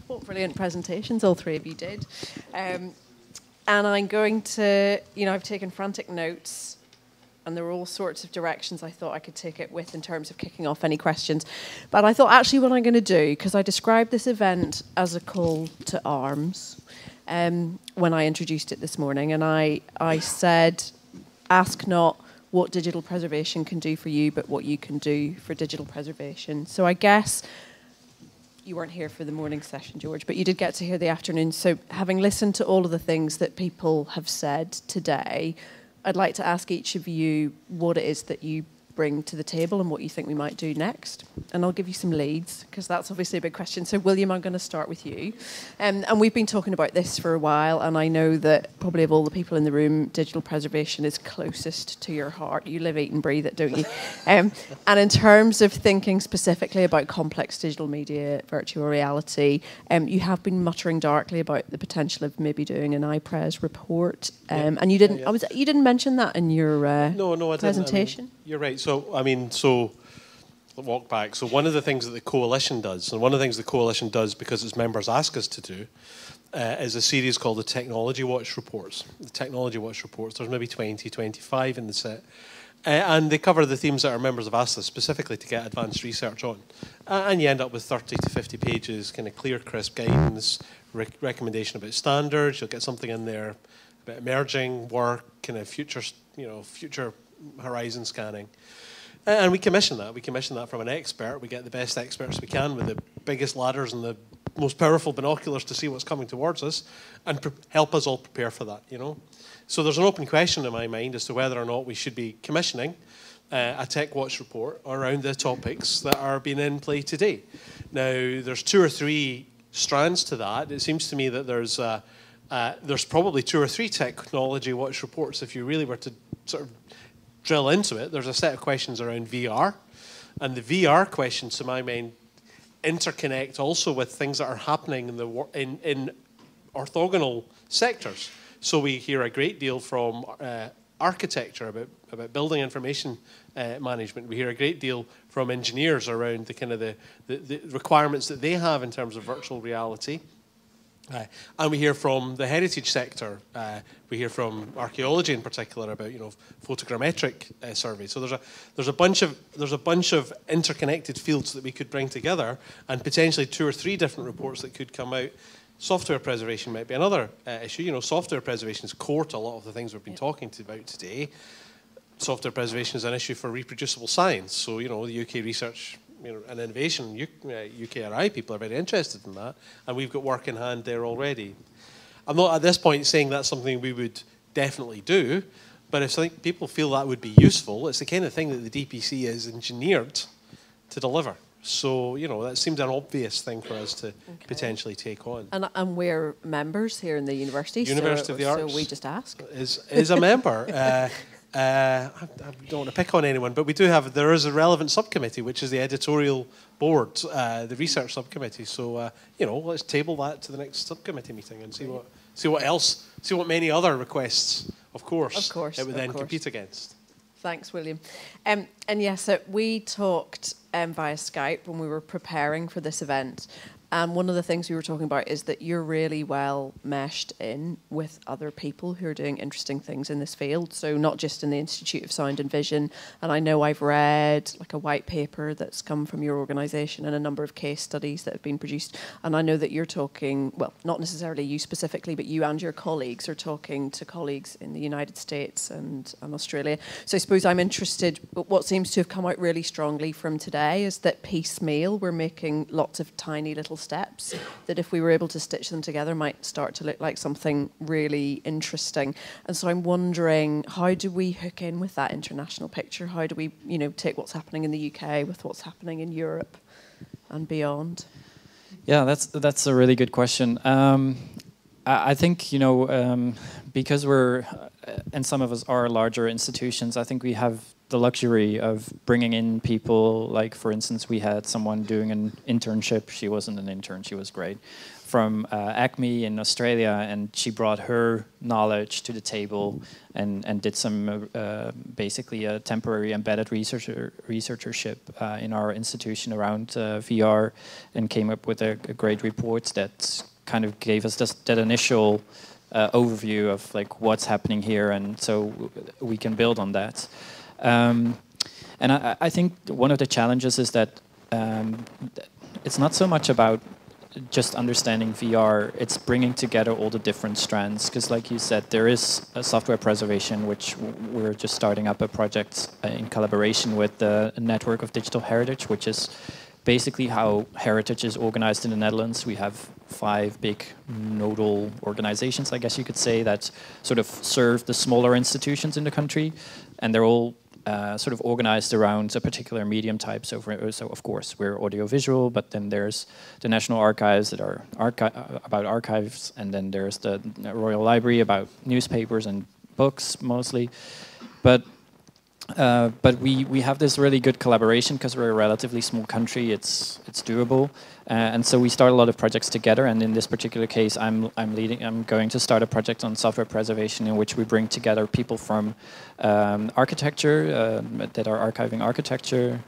What brilliant presentations all three of you did. And I'm going to, I've taken frantic notes, and there were all sorts of directions I thought I could take it with in terms of kicking off any questions. But I thought actually what I'm going to do, because I described this event as a call to arms when I introduced it this morning, and I said, ask not what digital preservation can do for you, but what you can do for digital preservation. So I guess you weren't here for the morning session, George, but you did get to hear the afternoon. So having listened to all of the things that people have said today, I'd like to ask each of you what it is that you bring to the table and what you think we might do next. And I'll give you some leads, because that's obviously a big question. So William, I'm going to start with you. And we've been talking about this for a while, and I know that probably of all the people in the room, digital preservation is closest to your heart. You live, eat and breathe it, don't you? And in terms of thinking specifically about complex digital media, virtual reality, you have been muttering darkly about the potential of maybe doing an iPres report. And you didn't you didn't mention that in your presentation? I mean, you're right. So walk back. So one of the things that the coalition does, and one of the things the coalition does because its members ask us to do, is a series called the Technology Watch Reports. The Technology Watch Reports, there's maybe 20, 25 in the set. And they cover the themes that our members have asked us specifically to get advanced research on. And you end up with 30 to 50 pages, kind of clear, crisp guidance, recommendation about standards. You'll get something in there about emerging work, kind of future horizon scanning. And we commission that. We commission that from an expert. We get the best experts we can with the biggest ladders and the most powerful binoculars to see what's coming towards us and help us all prepare for that, So there's an open question in my mind as to whether or not we should be commissioning a Tech Watch report around the topics that are being in play today. Now, there's 2 or 3 strands to that. It seems to me that there's probably 2 or 3 Technology Watch reports if you really were to sort of drill into it. There's a set of questions around VR, and the VR questions, to my mind, interconnect also with things that are happening in orthogonal sectors. So we hear a great deal from architecture about building information management. We hear a great deal from engineers around the kind of the requirements that they have in terms of virtual reality. And we hear from the heritage sector. We hear from archaeology in particular about photogrammetric surveys. So there's a bunch of interconnected fields that we could bring together, and potentially 2 or 3 different reports that could come out. Software preservation might be another issue. Software preservation is core to a lot of the things we've been talking about today. Software preservation is an issue for reproducible science. So the UK Research and Innovation, UKRI people are very interested in that, and we've got work in hand there already. I'm not at this point saying that's something we would definitely do, but if I think people feel that would be useful, it's the kind of thing that the DPC is engineered to deliver. So, that seems an obvious thing for us to potentially take on. And we're members here in the university. University of the Arts. So we just ask. Is a member. I don't want to pick on anyone, but there is a relevant subcommittee, which is the editorial board, the research subcommittee. So, let's table that to the next subcommittee meeting and see what many other requests, of course it would then compete against. Thanks, William. And yes, we talked via Skype when we were preparing for this event. And one of the things we were talking about is that you're really well meshed in with other people who are doing interesting things in this field. So not just in the Institute of Sound and Vision. And I know I've read a white paper that's come from your organisation and a number of case studies that have been produced. And I know that you're talking, well, not necessarily you specifically, but you and your colleagues are talking to colleagues in the United States and Australia. So I suppose I'm interested, but what seems to have come out really strongly from today is that piecemeal, we're making lots of tiny little steps that if we were able to stitch them together might start to look like something really interesting. And so I'm wondering, how do we hook in with that international picture? How do we, take what's happening in the UK with what's happening in Europe and beyond? Yeah, that's a really good question. I think, because we're, and some of us are larger institutions, I think we have the luxury of bringing in people, like, for instance, we had someone doing an internship. She wasn't an intern, she was great, from Acme in Australia, and she brought her knowledge to the table and did some basically a temporary embedded researchership in our institution around VR, and came up with a great report that kind of gave us that initial overview of like what's happening here, and so we can build on that. And I think one of the challenges is that it's not so much about just understanding VR, it's bringing together all the different strands, because like you said, there is a software preservation, which we're just starting up a project in collaboration with the Network of Digital Heritage, which is basically how heritage is organized in the Netherlands. We have 5 big nodal organizations, I guess you could say, that sort of serve the smaller institutions in the country, and they're all sort of organized around a particular medium type. So of course, we're audiovisual, but then there's the National Archives that are about archives, and then there's the Royal Library about newspapers and books mostly. But we have this really good collaboration because we're a relatively small country. It's doable, and so we start a lot of projects together. And in this particular case, I'm going to start a project on software preservation in which we bring together people from architecture that are archiving architecture,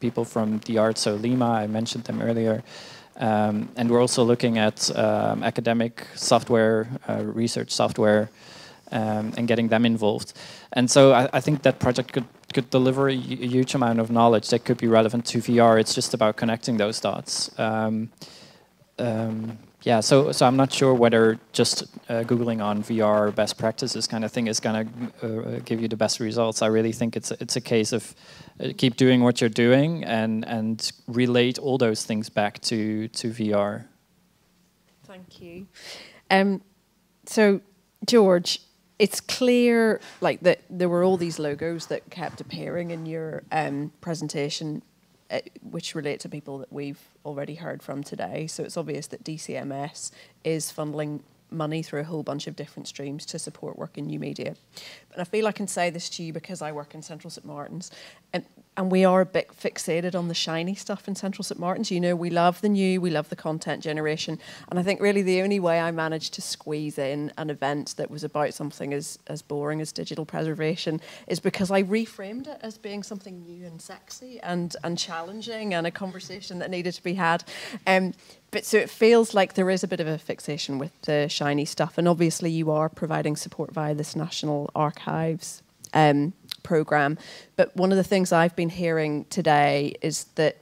people from the arts, so Lima, I mentioned them earlier, and we're also looking at academic software, research software. And getting them involved. And so I think that project could deliver a huge amount of knowledge that could be relevant to VR. It's just about connecting those dots. Yeah, so I'm not sure whether just Googling on VR best practices kind of thing is going to give you the best results. I really think it's a case of keep doing what you're doing and relate all those things back to VR. Thank you. So, George, it's clear like that there were all these logos that kept appearing in your presentation, which relate to people that we've already heard from today. So it's obvious that DCMS is funneling money through a whole bunch of different streams to support work in new media. And I feel I can say this to you because I work in Central St Martin's, and we are a bit fixated on the shiny stuff in Central St Martin's. You know, we love the new, we love the content generation. And I think really the only way I managed to squeeze in an event that was about something as boring as digital preservation is because I reframed it as being something new and sexy and challenging and a conversation that needed to be had. But so it feels like there is a bit of a fixation with the shiny stuff. And obviously you are providing support via this National Archives programme. But one of the things I've been hearing today is that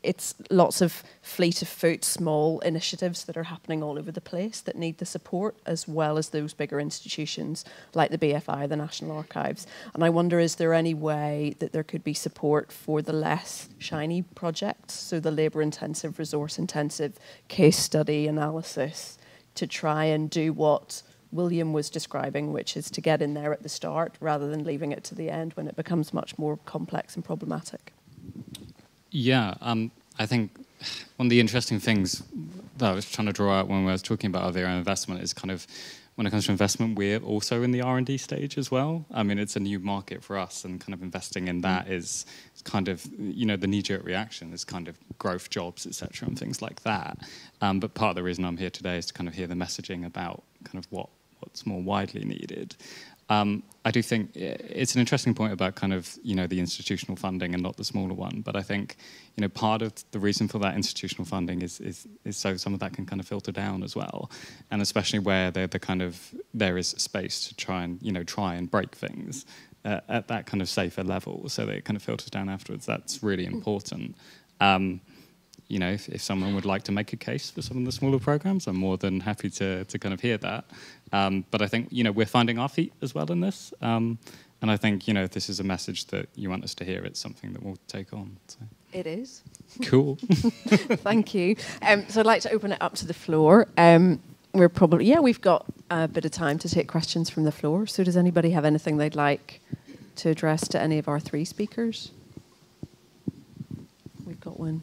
it's lots of fleet of foot, small initiatives that are happening all over the place that need the support, as well as those bigger institutions like the BFI, the National Archives. And I wonder, is there any way that there could be support for the less shiny projects, so the labour-intensive, resource-intensive case study analysis, to try and do what William was describing, which is to get in there at the start rather than leaving it to the end when it becomes much more complex and problematic? Yeah, I think one of the interesting things that I was trying to draw out when I was talking about our VR investment is kind of, when it comes to investment, we're also in the R&D stage as well. I mean, it's a new market for us, and kind of investing in that is kind of, you know, the knee-jerk reaction is kind of growth, jobs, etc., and things like that. But part of the reason I'm here today is to kind of hear the messaging about kind of what's more widely needed. I do think it's an interesting point about kind of, you know, the institutional funding and not the smaller one. But I think, you know, part of the reason for that institutional funding is so some of that can kind of filter down as well, and especially where there is space to try and break things at that kind of safer level, so that it kind of filters down afterwards. That's really important. You know, if someone would like to make a case for some of the smaller programs, I'm more than happy to kind of hear that. But I think, you know, we're finding our feet as well in this. And I think, you know, if this is a message that you want us to hear, it's something that we'll take on. So. It is. Cool. Thank you. So I'd like to open it up to the floor. We've got a bit of time to take questions from the floor. So does anybody have anything they'd like to address to any of our 3 speakers? We've got one.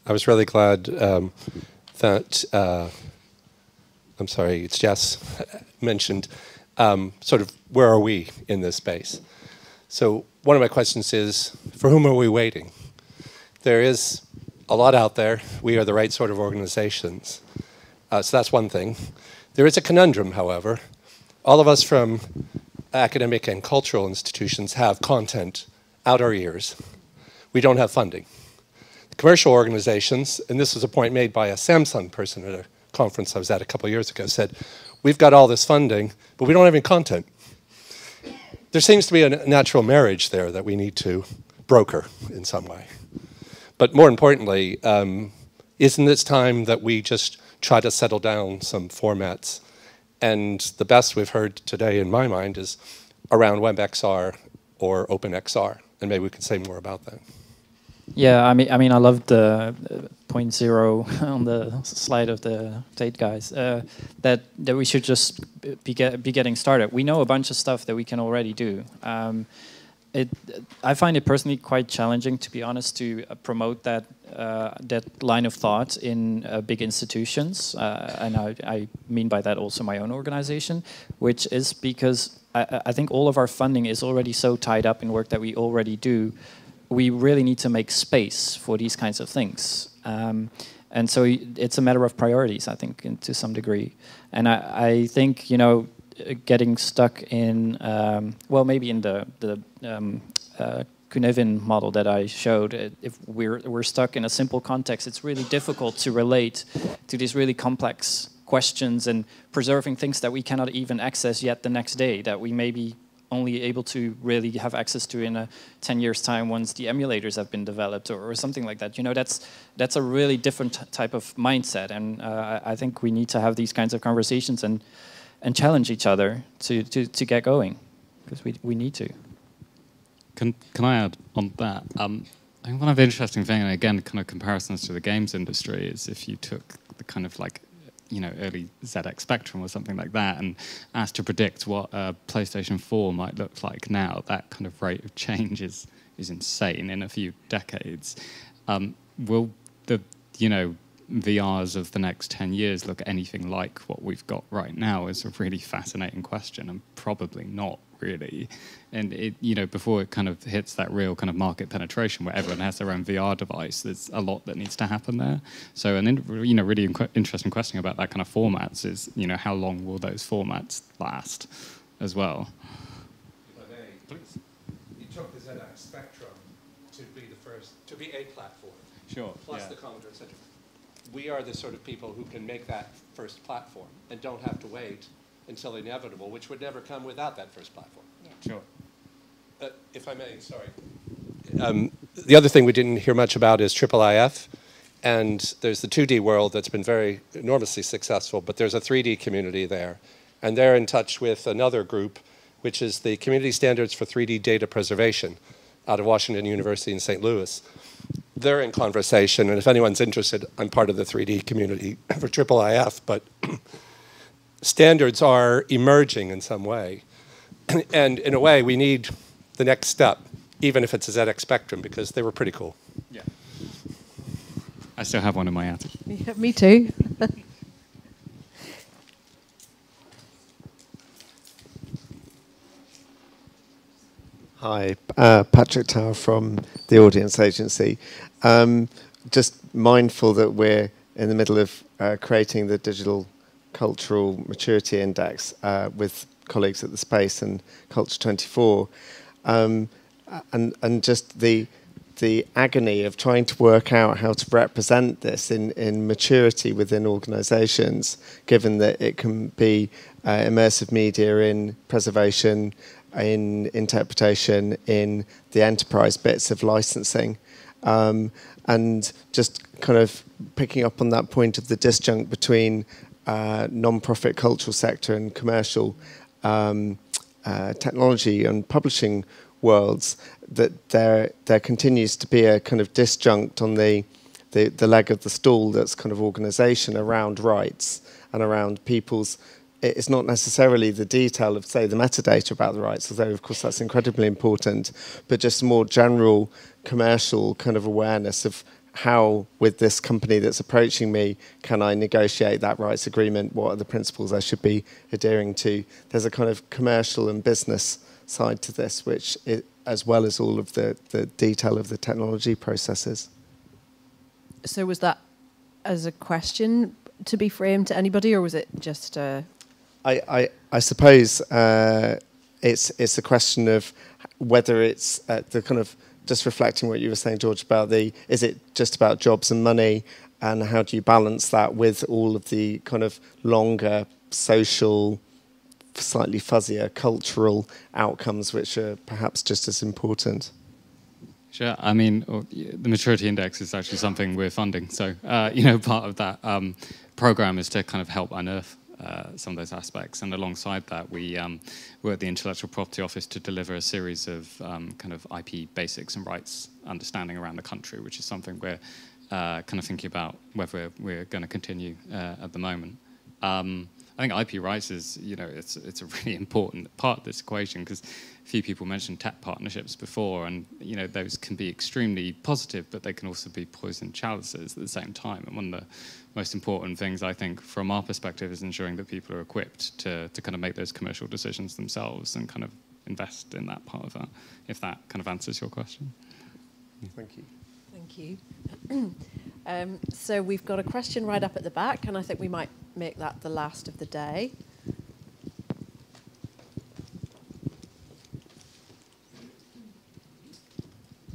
I was really glad that, I'm sorry, it's Jess, mentioned sort of where are we in this space. So one of my questions is, for whom are we waiting? There is a lot out there. We are the right sort of organizations. So that's one thing. There is a conundrum, however. All of us from academic and cultural institutions have content out our ears. We don't have funding. The commercial organizations, and this was a point made by a Samsung person at a conference I was at a couple of years ago, said, we've got all this funding, but we don't have any content. There seems to be a natural marriage there that we need to broker in some way. But more importantly, isn't it time that we just try to settle down some formats? And the best we've heard today, in my mind, is around WebXR or OpenXR. And maybe we can say more about that. Yeah, I mean, I loved the point zero on the slide of the Tate guys. That we should just be getting started. We know a bunch of stuff that we can already do. I find it personally quite challenging, to be honest, to promote that line of thought in big institutions, and I mean by that also my own organization, which is because I think all of our funding is already so tied up in work that we already do. We really need to make space for these kinds of things. And so it's a matter of priorities, I think, to some degree. And I think, you know, getting stuck in, well, maybe in the Cynefin model that I showed, if we're stuck in a simple context, it's really difficult to relate to these really complex questions and preserving things that we cannot even access yet the next day, that we may be only able to really have access to in 10 years' time once the emulators have been developed or something like that. You know, that's a really different type of mindset, and I think we need to have these kinds of conversations and challenge each other to get going, because we need to. Can I add on that? I think one of the interesting things, and again, kind of comparisons to the games industry, is if you took the kind of like, you know, early ZX Spectrum or something like that, and asked to predict what a PlayStation 4 might look like now, that kind of rate of change is insane in a few decades. Will the, you know, VRs of the next 10 years look anything like what we've got right now is a really fascinating question, and probably not really. And it, you know, before it kind of hits that real kind of market penetration where everyone has their own VR device, there's a lot that needs to happen there. So you know, really interesting question about that kind of formats is, you know, how long will those formats last as well? If I may, please. You took the ZX Spectrum to be the first, to be a platform. Sure. Plus the Commodore, etc. We are the sort of people who can make that first platform and don't have to wait until inevitable, which would never come without that first platform. Yeah. Sure. If I may, sorry. The other thing we didn't hear much about is Tripleif, and there's the 2D world that's been very enormously successful, but there's a 3D community there, and they're in touch with another group, which is the Community Standards for 3D Data Preservation out of Washington University in St. Louis. They're in conversation, and if anyone's interested, I'm part of the 3D community for Tripleif, but standards are emerging in some way. And in a way, we need the next step, even if it's a ZX Spectrum, because they were pretty cool. Yeah. I still have one in my attic. Yeah, me too. Hi, Patrick Tower from the Audience Agency. Just mindful that we're in the middle of creating the Digital Cultural Maturity Index with colleagues at the Space and Culture 24, and just the agony of trying to work out how to represent this in maturity within organisations, given that it can be immersive media in preservation, in interpretation, in the enterprise bits of licensing, and just kind of picking up on that point of the disjunct between non-profit cultural sector and commercial technology and publishing worlds, that there continues to be a kind of disjunct on the leg of the stool that's kind of organisation around rights and around people's. It's not necessarily the detail of, say, the metadata about the rights, although of course that's incredibly important, but just more general commercial kind of awareness of how, with this company that's approaching me, can I negotiate that rights agreement? What are the principles I should be adhering to? There's a kind of commercial and business side to this, which, as well as all of the detail of the technology processes. So was that as a question to be framed to anybody, or was it just a... I suppose it's a question of whether it's the kind of, just reflecting what you were saying, George, about is it just about jobs and money, and how do you balance that with all of the kind of longer social, slightly fuzzier cultural outcomes, which are perhaps just as important? Sure. I mean, the maturity index is actually something we're funding. So, part of that program is to kind of help unearth some of those aspects. And alongside that, we're at the Intellectual Property Office to deliver a series of kind of IP basics and rights understanding around the country, which is something we're kind of thinking about whether we're going to continue at the moment. I think IP rights is, it's a really important part of this equation, because a few people mentioned tech partnerships before, and those can be extremely positive, but they can also be poisoned chalices at the same time. And one of the most important things, I think, from our perspective, is ensuring that people are equipped to kind of make those commercial decisions themselves and kind of invest in that part of that, if that kind of answers your question. Thank you. Thank you. So we've got a question right up at the back, and I think we might make that the last of the day.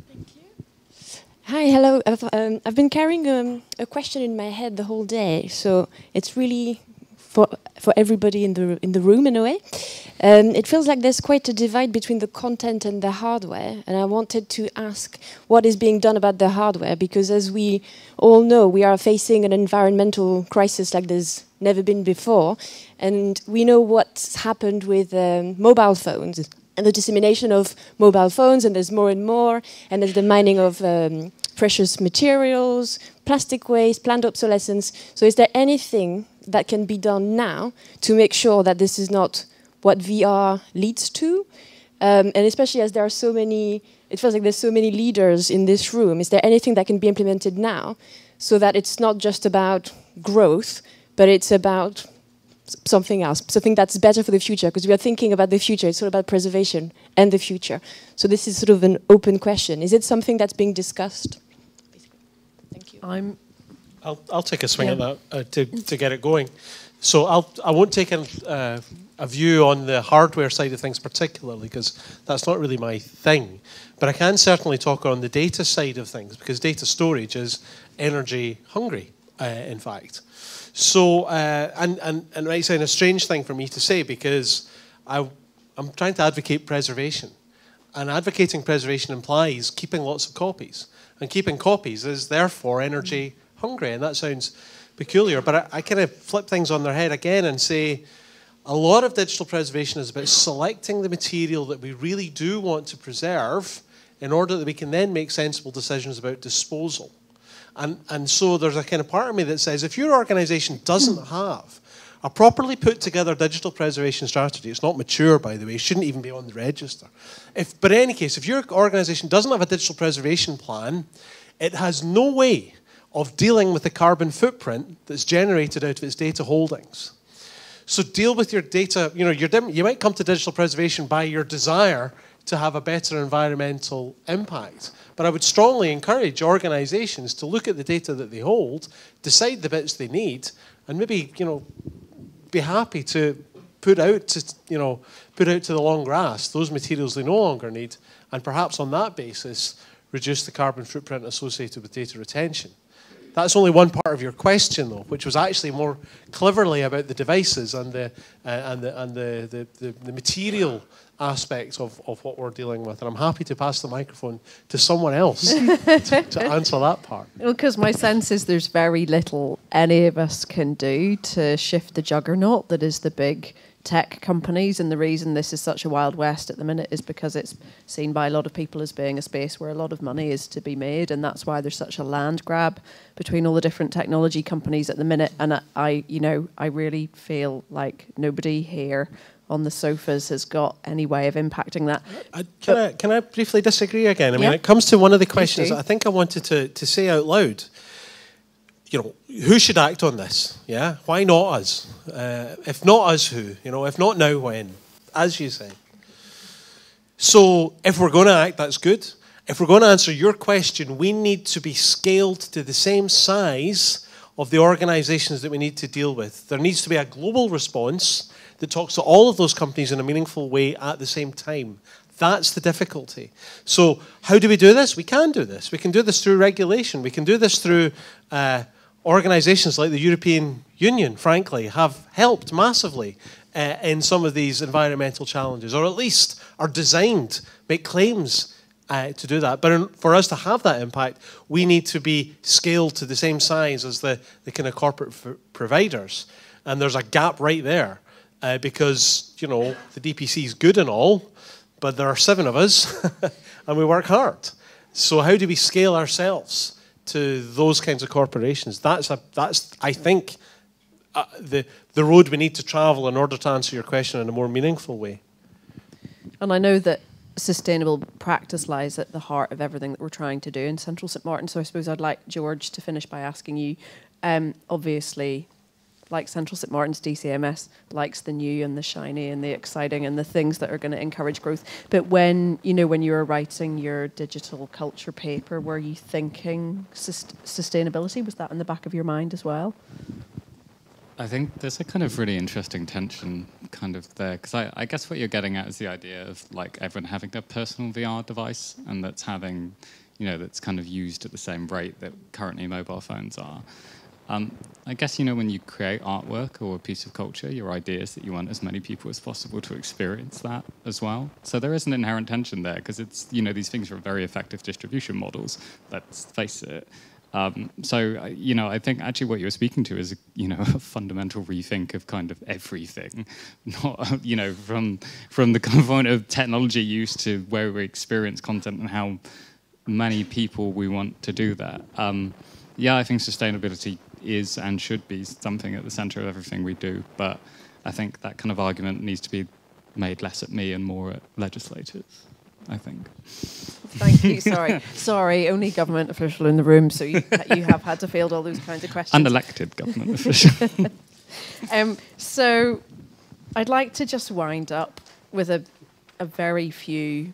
Thank you. Hi, hello. I've been carrying a question in my head the whole day, so it's really for everybody in the room in a way. It feels like there's quite a divide between the content and the hardware, and I wanted to ask what is being done about the hardware, because as we all know, we are facing an environmental crisis like there's never been before, and we know what's happened with mobile phones and the dissemination of mobile phones, and there's more and more, and there's the mining of precious materials, plastic waste, planned obsolescence. So is there anything that can be done now to make sure that this is not what VR leads to? And especially as there are so many, it feels like there's so many leaders in this room, is there anything that can be implemented now so that it's not just about growth, but it's about something else, something that's better for the future? Because we are thinking about the future, it's all about preservation and the future. So this is sort of an open question. Is it something that's being discussed? Thank you. I'll take a swing at that to get it going. So I won't take a view on the hardware side of things particularly, because that's not really my thing. But I can certainly talk on the data side of things, because data storage is energy hungry, in fact. So, and it might sound a strange thing for me to say, because I'm trying to advocate preservation. And advocating preservation implies keeping lots of copies. And keeping copies is therefore energy hungry. And that sounds peculiar, but I kind of flip things on their head again and say a lot of digital preservation is about selecting the material that we really do want to preserve in order that we can then make sensible decisions about disposal. And so there's a kind of part of me that says, if your organization doesn't have a properly put together digital preservation strategy, it's not mature, by the way, it shouldn't even be on the register. But in any case, if your organization doesn't have a digital preservation plan, it has no way of dealing with the carbon footprint that's generated out of its data holdings. So deal with your data, you might come to digital preservation by your desire to have a better environmental impact. But I would strongly encourage organizations to look at the data that they hold, decide the bits they need, and maybe, be happy to put out to the long grass those materials they no longer need, and perhaps on that basis reduce the carbon footprint associated with data retention. That's only one part of your question, though, which was actually more cleverly about the devices and the material aspects of what we're dealing with. And I'm happy to pass the microphone to someone else to answer that part. Well, because my sense is there's very little any of us can do to shift the juggernaut that is the big tech companies, and the reason this is such a Wild West at the minute is because it's seen by a lot of people as being a space where a lot of money is to be made, and that's why there's such a land grab between all the different technology companies at the minute. And I really feel like nobody here on the sofas has got any way of impacting that. Can I briefly disagree again? I mean, it comes to one of the questions that I think I wanted to say out loud. Who should act on this? Yeah, why not us? If not us, who? If not now, when? As you say. So if we're going to act, that's good. if we're going to answer your question, we need to be scaled to the same size of the organizations that we need to deal with. There needs to be a global response that talks to all of those companies in a meaningful way at the same time. That's the difficulty. So how do we do this? We can do this. We can do this through regulation. We can do this through organizations like the European Union, frankly, have helped massively in some of these environmental challenges, or at least are designed, make claims to do that. But for us to have that impact, we need to be scaled to the same size as the kind of corporate providers. And there's a gap right there because, you know, the DPC is good and all, but there are 7 of us and we work hard. So how do we scale ourselves to those kinds of corporations? That's I think, the road we need to travel in order to answer your question in a more meaningful way. And I know that sustainable practice lies at the heart of everything that we're trying to do in Central St Martin. So I suppose I'd like George to finish by asking you, obviously, like Central St Martin's DCMS likes the new and the shiny and the exciting and the things that are going to encourage growth. But when you were writing your digital culture paper, were you thinking sustainability? Was that in the back of your mind as well? I think there's a kind of really interesting tension kind of there, because I guess what you're getting at is the idea of like everyone having their personal VR device, and that's having, that's kind of used at the same rate that currently mobile phones are. I guess, when you create artwork or a piece of culture, your idea is that you want as many people as possible to experience that as well. So there is an inherent tension there, because it's, these things are very effective distribution models, let's face it. So, I think actually what you're speaking to is, a fundamental rethink of kind of everything, not, from the component of technology use to where we experience content and how many people we want to do that. Yeah, I think sustainability is and should be something at the center of everything we do, but I think that kind of argument needs to be made less at me and more at legislators, I think. Thank you. Sorry, only government official in the room, so you have had to field all those kinds of questions. Unelected government official. So I'd like to just wind up with a very few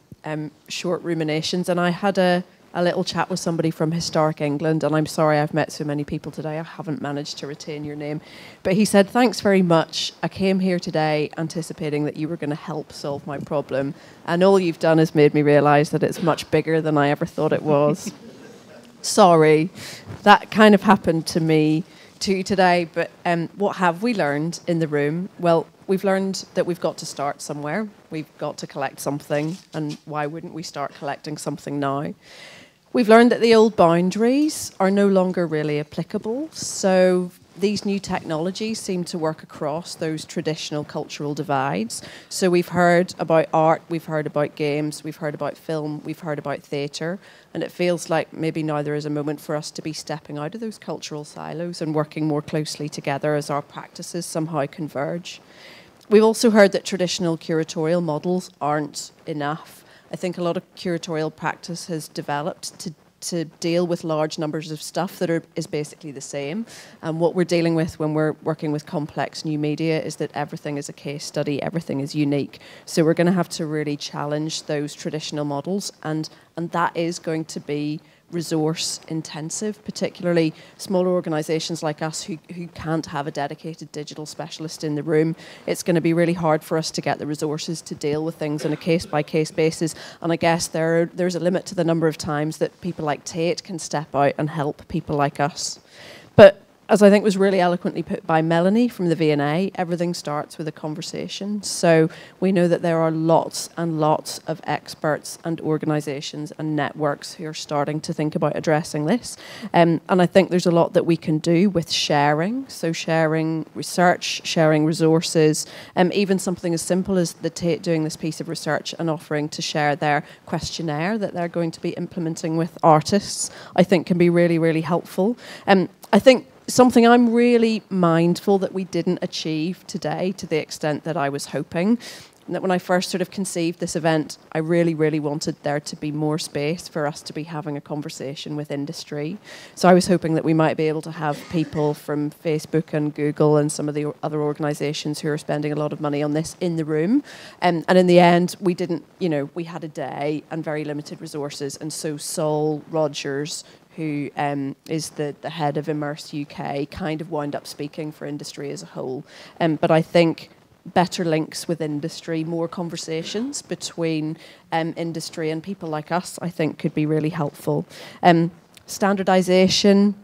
short ruminations, and I had a little chat with somebody from Historic England, and I'm sorry I've met so many people today, I haven't managed to retain your name. But he said, thanks very much. I came here today anticipating that you were going to help solve my problem, and all you've done is made me realise that it's much bigger than I ever thought it was. Sorry, that kind of happened to me too today, but what have we learned in the room? Well, we've learned that we've got to start somewhere. We've got to collect something, and why wouldn't we start collecting something now? We've learned that the old boundaries are no longer really applicable, so these new technologies seem to work across those traditional cultural divides. So we've heard about art, we've heard about games, we've heard about film, we've heard about theatre, and it feels like maybe now there is a moment for us to be stepping out of those cultural silos and working more closely together as our practices somehow converge. We've also heard that traditional curatorial models aren't enough. I think a lot of curatorial practice has developed to deal with large numbers of stuff that is basically the same. And what we're dealing with when we're working with complex new media is that everything is a case study, everything is unique. So we're going to have to really challenge those traditional models, and that is going to be resource intensive, particularly smaller organisations like us who can't have a dedicated digital specialist in the room. It's going to be really hard for us to get the resources to deal with things on a case-by-case basis, and I guess there's a limit to the number of times that people like Tate can step out and help people like us. But as I think was really eloquently put by Melanie from the V&A, everything starts with a conversation. So we know that there are lots and lots of experts and organisations and networks who are starting to think about addressing this. And I think there's a lot that we can do with sharing. So sharing research, sharing resources, even something as simple as the Tate doing this piece of research and offering to share their questionnaire that they're going to be implementing with artists, I think can be really, really helpful. I think something I'm really mindful that we didn't achieve today to the extent that I was hoping that when I first sort of conceived this event, I really, really wanted there to be more space for us to be having a conversation with industry. So I was hoping that we might be able to have people from Facebook and Google and some of the other organisations who are spending a lot of money on this in the room. And in the end, we didn't, we had a day and very limited resources. And so Saul Rogers, who is the head of Immerse UK, kind of wound up speaking for industry as a whole. But I think better links with industry, more conversations between industry and people like us, I think could be really helpful. Standardisation,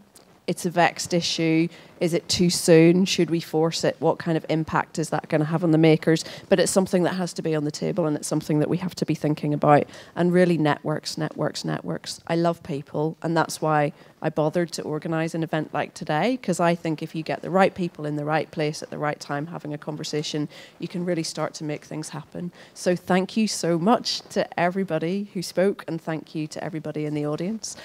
it's a vexed issue. Is it too soon? Should we force it? What kind of impact is that going to have on the makers? But it's something that has to be on the table, and it's something that we have to be thinking about. And really networks. I love people, and that's why I bothered to organise an event like today, because I think if you get the right people in the right place at the right time having a conversation, you can really start to make things happen. So thank you so much to everybody who spoke, and thank you to everybody in the audience.